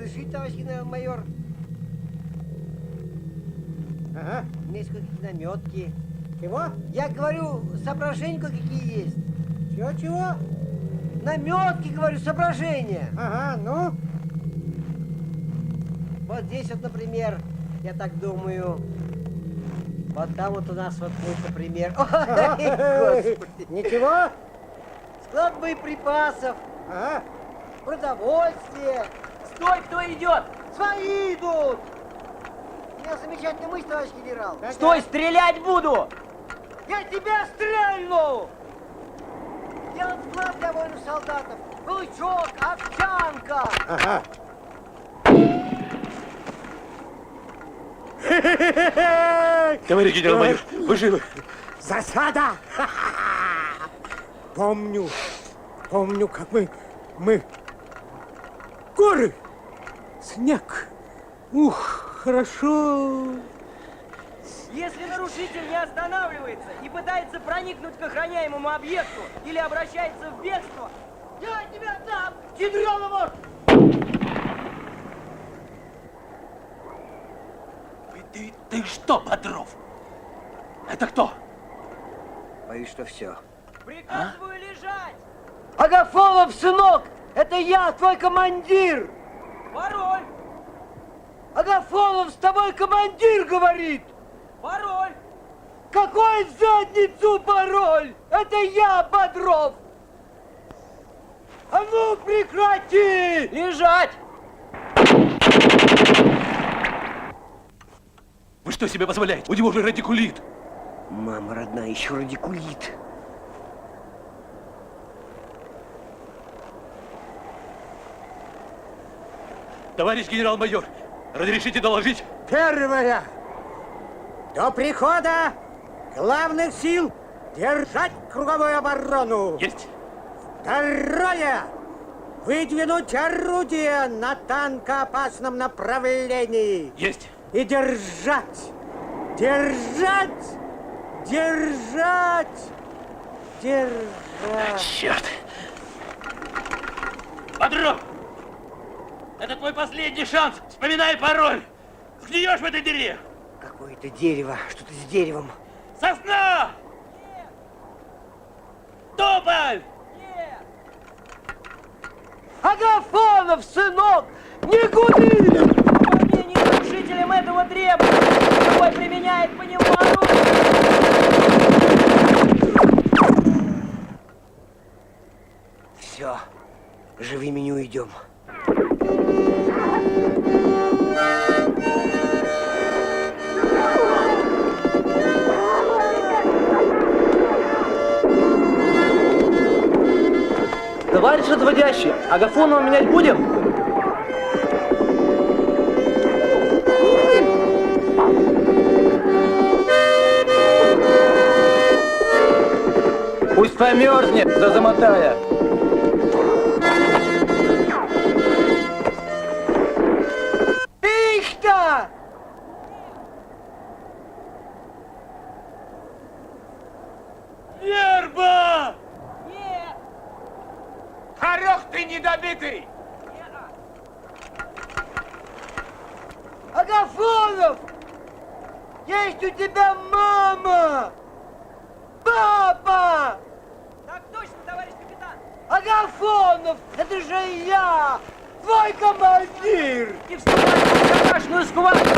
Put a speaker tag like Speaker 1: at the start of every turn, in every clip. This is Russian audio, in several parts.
Speaker 1: разрешите, товарищ генерал-майор?
Speaker 2: Ага.
Speaker 1: У меня есть кое-какие наметки.
Speaker 2: Чего?
Speaker 1: Я говорю, соображения кое-какие есть.
Speaker 2: Чего?
Speaker 1: Наметки, говорю, соображения.
Speaker 2: Ага, ну?
Speaker 1: Вот здесь вот, например, я так думаю, вот там вот у нас вот будет, например, ой, господи.
Speaker 2: Ничего?
Speaker 1: Склад боеприпасов,
Speaker 2: Ага.
Speaker 1: продовольствие.
Speaker 3: Стой, кто идет?
Speaker 1: Свои идут. У меня замечательная мысль, товарищ генерал.
Speaker 3: Стой, стрелять буду!
Speaker 1: Я тебя стрельну! Делать склад для воинов солдатов. Лучок, овсянка.
Speaker 2: Ага.
Speaker 4: Товарищ генерал-майор, вы живы?
Speaker 2: Засада! Помню, как мы... Горы! Снег! Ух, хорошо!
Speaker 3: Если нарушитель не останавливается и пытается проникнуть к охраняемому объекту или обращается в бегство,
Speaker 1: Я тебя дам, генерал-майор!
Speaker 4: Ты что, Бодров? Это кто?
Speaker 1: Боюсь, что все.
Speaker 3: приказываю лежать!
Speaker 1: Агафонов, сынок! Это я, твой командир!
Speaker 3: Пароль!
Speaker 1: Агафонов, с тобой командир говорит!
Speaker 3: Пароль!
Speaker 1: Какой в задницу пароль? Это я, Бодров! А ну прекрати!
Speaker 3: Лежать!
Speaker 4: Вы что себе позволяете? У него же радикулит.
Speaker 1: Мама родная, еще радикулит.
Speaker 4: Товарищ генерал-майор, разрешите доложить?
Speaker 2: Первое. До прихода главных сил держать круговую оборону.
Speaker 4: Есть.
Speaker 2: Второе. Выдвинуть орудие на танкоопасном направлении.
Speaker 4: Есть.
Speaker 2: И держать.
Speaker 4: Черт. Бодров! Это твой последний шанс. Вспоминай пароль. Сгниешь в этой дыре.
Speaker 1: Какое-то дерево, что-то с деревом.
Speaker 4: Сосна! Тополь!
Speaker 1: Агафонов, сынок, не гуди!
Speaker 3: Выполнение нарушителем этого требования! Любой применяет по нему оружие!
Speaker 1: Все, живыми не уйдем.
Speaker 3: Товарищ отводящий, Агафонова менять будем? Пусть померзнет, да замотая.
Speaker 1: Их-то!
Speaker 4: Верба!
Speaker 3: Нет!
Speaker 4: Хорек ты недобитый!
Speaker 1: Агафонов! Есть у тебя мама! Папа!
Speaker 3: Так точно, товарищ капитан!
Speaker 1: Агафонов! Это же я! Твой командир!
Speaker 3: Не вступай в страшную схватку!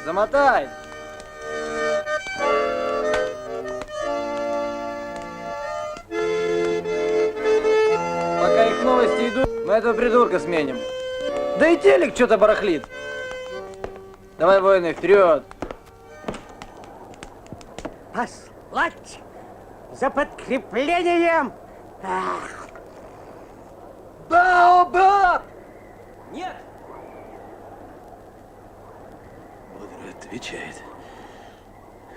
Speaker 3: Замотай! Пока их новости идут, мы этого придурка сменим. Да и телек что-то барахлит. Давай, воины, вперед!
Speaker 2: Послать за подкреплением.
Speaker 1: Баобаб!
Speaker 3: Нет!
Speaker 4: Бодро отвечает.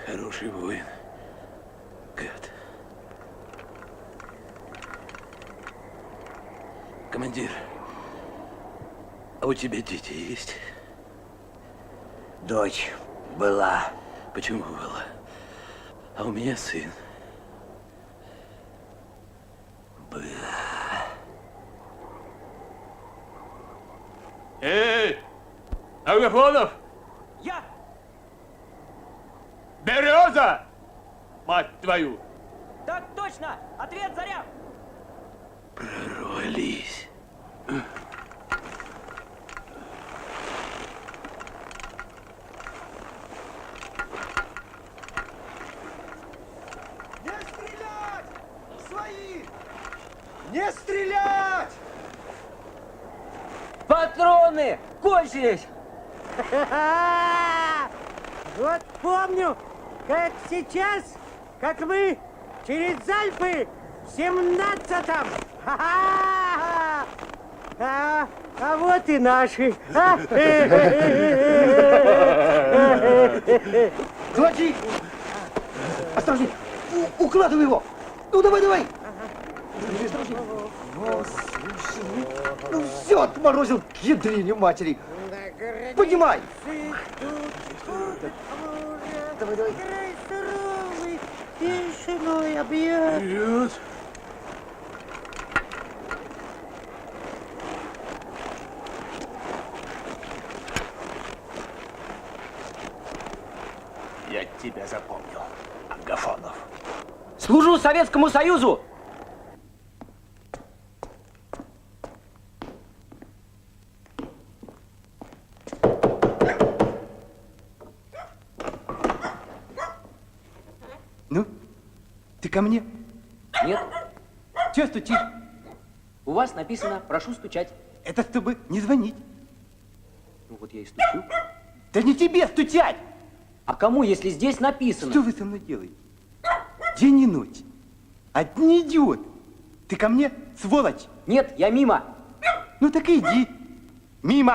Speaker 4: Хороший воин. Гад. Командир, а у тебя дети есть?
Speaker 5: Дочь была.
Speaker 4: Почему было? А у меня сын. Эй! Агафонов!
Speaker 2: Я!
Speaker 4: Береза! Мать твою!
Speaker 2: Так точно! Ответ, Заря!
Speaker 4: Прорвались.
Speaker 1: Не стрелять! Свои! Не стрелять!
Speaker 3: Патроны кончились!
Speaker 2: Вот помню, как сейчас, как мы через Альпы в 17-м. А вот и наши.
Speaker 5: Злодей! Осторожней! Укладывай его! Ну, давай, давай! Осторожней! О, слушай, ну все отморозил к ядрине матери! Поднимай! Давай, давай!
Speaker 2: Тишиной объят.
Speaker 4: Вперед!
Speaker 5: Я тебя запомнил, Агафонов.
Speaker 3: Служу Советскому Союзу!
Speaker 5: Ну, ты ко мне?
Speaker 3: Нет,
Speaker 5: Чего стучишь?
Speaker 3: у вас написано «прошу стучать».
Speaker 5: Это чтобы не звонить.
Speaker 3: Ну вот я и стучу.
Speaker 5: Да не тебе стучать!
Speaker 3: А кому, если здесь написано?
Speaker 5: Что вы со мной делаете? День и ночь. Одни идиот. Ты ко мне, сволочь?
Speaker 3: Нет, я мимо.
Speaker 5: Ну так иди. Мимо.